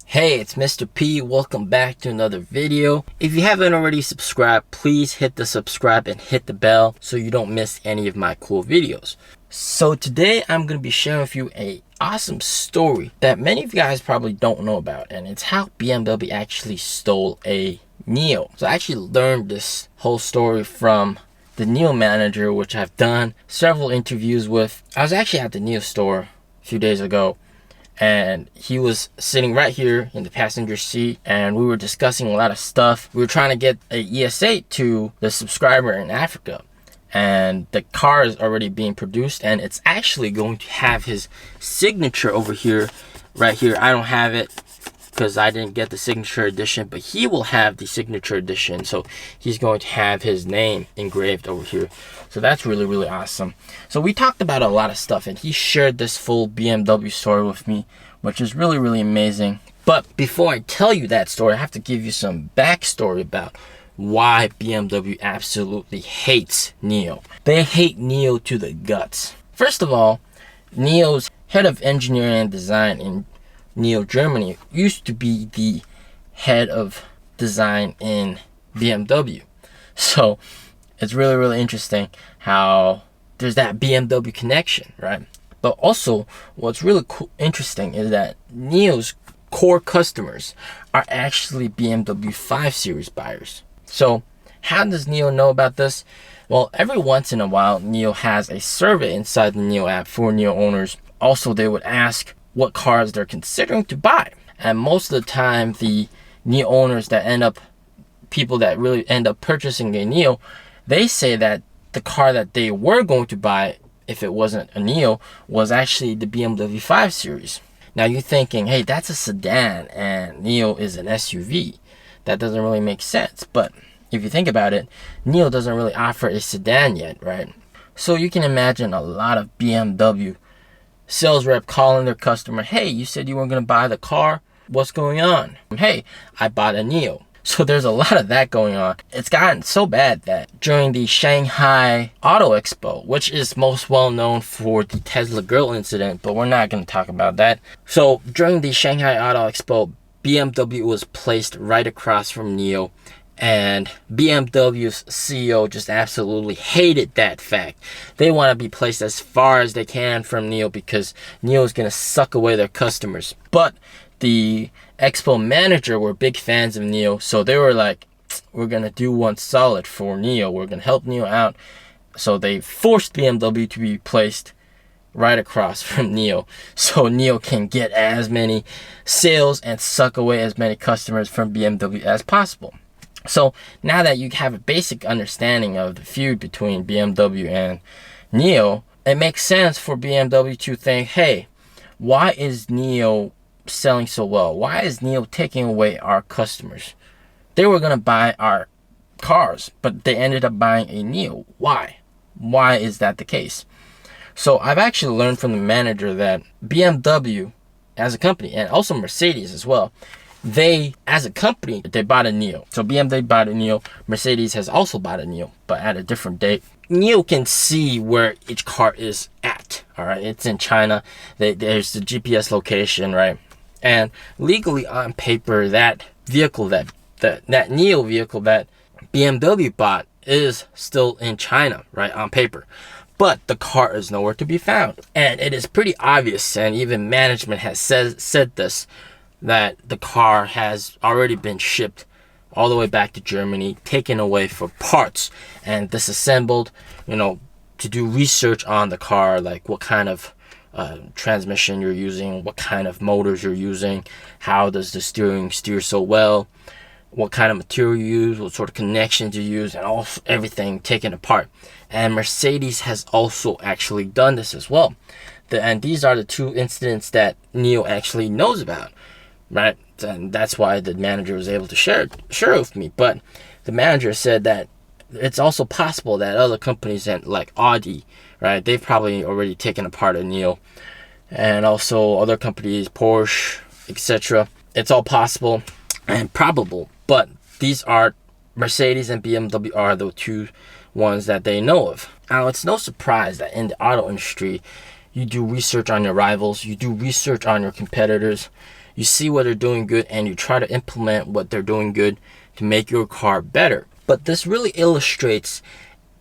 Hey, it's Mr. P. Welcome back to another video. If you haven't already subscribed, please hit the subscribe and hit the bell so you don't miss any of my cool videos. So today I'm going to be sharing with you a awesome story that many of you guys probably don't know about, and it's how BMW actually stole a NIO. So I actually learned this whole story from the NIO manager, which I've done several interviews with. I was actually at the NIO store a few days ago, and he was sitting right here in the passenger seat, and we were discussing a lot of stuff. We were trying to get a ES8 to the subscriber in Africa, and the car is already being produced, and it's actually going to have his signature over here, right here. I don't have it because I didn't get the signature edition, but he will have the signature edition, so he's going to have his name engraved over here. So that's really awesome. So we talked about a lot of stuff, and he shared this full BMW story with me, which is really amazing. But before I tell you that story, I have to give you some backstory about why BMW absolutely hates NIO. They hate NIO to the guts. First of all, NIO's head of engineering and design in NIO Germany used to be the head of design in BMW. So it's really interesting how there's that BMW connection, right? But also what's really interesting is that NIO's core customers are actually BMW 5 Series buyers. So how does NIO know about this? Well, every once in a while, NIO has a survey inside the NIO app for NIO owners. Also, they would ask what cars they're considering to buy. And most of the time, the NIO owners that people that really end up purchasing a NIO, they say that the car that they were going to buy, if it wasn't a NIO, was actually the BMW 5 Series. Now you're thinking, hey, that's a sedan and NIO is an SUV. That doesn't really make sense. But if you think about it, NIO doesn't really offer a sedan yet, right? So you can imagine a lot of BMW sales rep calling their customer, hey, you said you weren't going to buy the car. What's going on? Hey, I bought a NIO. So there's a lot of that going on. It's gotten so bad that during the Shanghai Auto Expo, which is most well known for the Tesla girl incident, but we're not going to talk about that. So during the Shanghai Auto Expo, BMW was placed right across from NIO, and BMW's CEO just absolutely hated that fact. They want to be placed as far as they can from NIO because NIO is going to suck away their customers. But the Expo manager were big fans of NIO, so they were like, we're going to do one solid for NIO. We're going to help NIO out. So they forced BMW to be placed right across from NIO, so NIO can get as many sales and suck away as many customers from BMW as possible. So now that you have a basic understanding of the feud between BMW and NIO, it makes sense for BMW to think, hey, why is NIO selling so well? Why is NIO taking away our customers? They were going to buy our cars, but they ended up buying a NIO. Why? Why is that the case? So I've actually learned from the manager that BMW as a company, and also Mercedes as well, they as a company, they bought a NIO. So BMW bought a NIO, Mercedes has also bought a NIO, but at a different date. NIO can see where each car is at, all right? It's in China. There's the GPS location, right? And legally on paper, that vehicle, that NIO vehicle that BMW bought is still in China, right, on paper. But the car is nowhere to be found. And it is pretty obvious, and even management has said this, that the car has already been shipped all the way back to Germany, taken away for parts and disassembled, to do research on the car, like what kind of transmission you're using, what kind of motors you're using, how does the steering steer so well, what kind of material you use, what sort of connections you use, and everything taken apart. And Mercedes has also actually done this as well. And these are the two incidents that NIO actually knows about, right? And that's why the manager was able to share with me. But the manager said that it's also possible that other companies, like Audi, right, they've probably already taken apart a NIO, and also other companies, Porsche, etc. It's all possible and probable, but these are Mercedes and BMW are the two ones that they know of. Now, it's no surprise that in the auto industry, you do research on your rivals, you do research on your competitors, You see what they're doing good and you try to implement what they're doing good to make your car better. But this really illustrates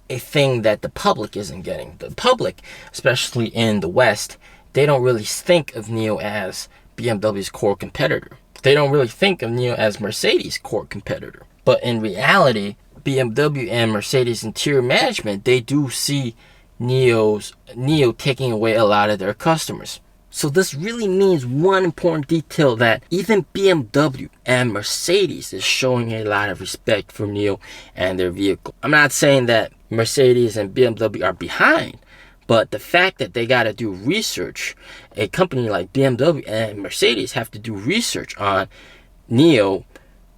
a thing that the public isn't getting. The public, especially in the West, they don't really think of NIO as BMW's core competitor. They don't really think of NIO as Mercedes' core competitor. But in reality, BMW and Mercedes interior management, they do see NIO taking away a lot of their customers. So this really means one important detail, that even BMW and Mercedes is showing a lot of respect for NIO and their vehicle. I'm not saying that Mercedes and BMW are behind, but the fact that they got to do research, a company like BMW and Mercedes have to do research on NIO,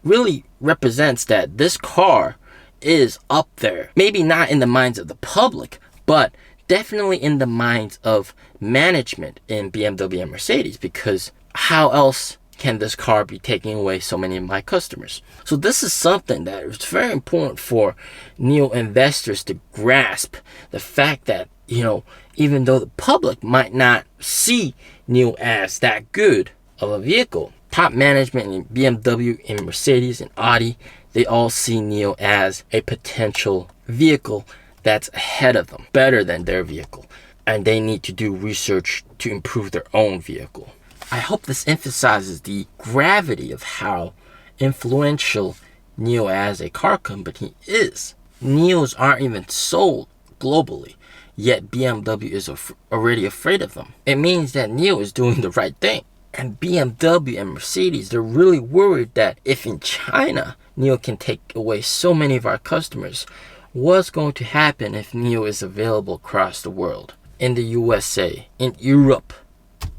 really represents that this car is up there. Maybe not in the minds of the public, but definitely in the minds of management in BMW and Mercedes, because how else can this car be taking away so many of my customers? So this is something that is very important for NIO investors to grasp, the fact that, you know, even though the public might not see NIO as that good of a vehicle, top management in BMW and Mercedes and Audi, they all see NIO as a potential vehicle that's ahead of them, better than their vehicle, and they need to do research to improve their own vehicle. I hope this emphasizes the gravity of how influential NIO as a car company is. NIOs aren't even sold globally, yet BMW is already afraid of them. It means that NIO is doing the right thing. And BMW and Mercedes, they're really worried that if in China, NIO can take away so many of our customers, what's going to happen if NIO is available across the world? In the USA, in Europe,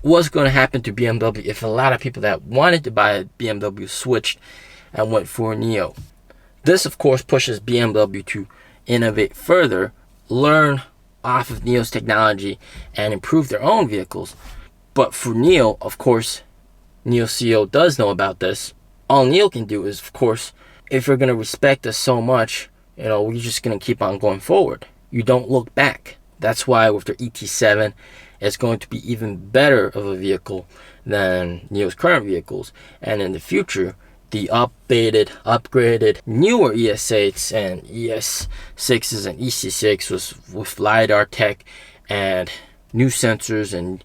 what's going to happen to BMW if a lot of people that wanted to buy a BMW switched and went for NIO? This, of course, pushes BMW to innovate further, learn off of NIO's technology, and improve their own vehicles. But for NIO, of course, NIO CEO does know about this. All NIO can do is, of course, if you're going to respect us so much, you know, we're just going to keep on going forward. You don't look back. That's why with their ET7, it's going to be even better of a vehicle than NIO's current vehicles. And in the future, the upgraded, newer ES8s and ES6s and EC6 with LiDAR tech and new sensors and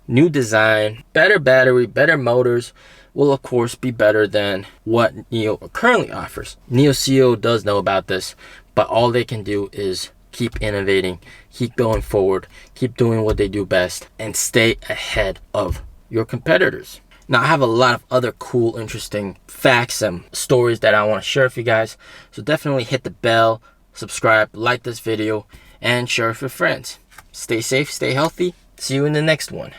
new design, better battery, better motors, will of course be better than what NIO currently offers. NIO CEO does know about this, but all they can do is keep innovating, keep going forward, keep doing what they do best, and stay ahead of your competitors. Now, I have a lot of other cool, interesting facts and stories that I want to share with you guys, so definitely hit the bell, subscribe, like this video, and share with your friends. Stay safe, stay healthy. See you in the next one.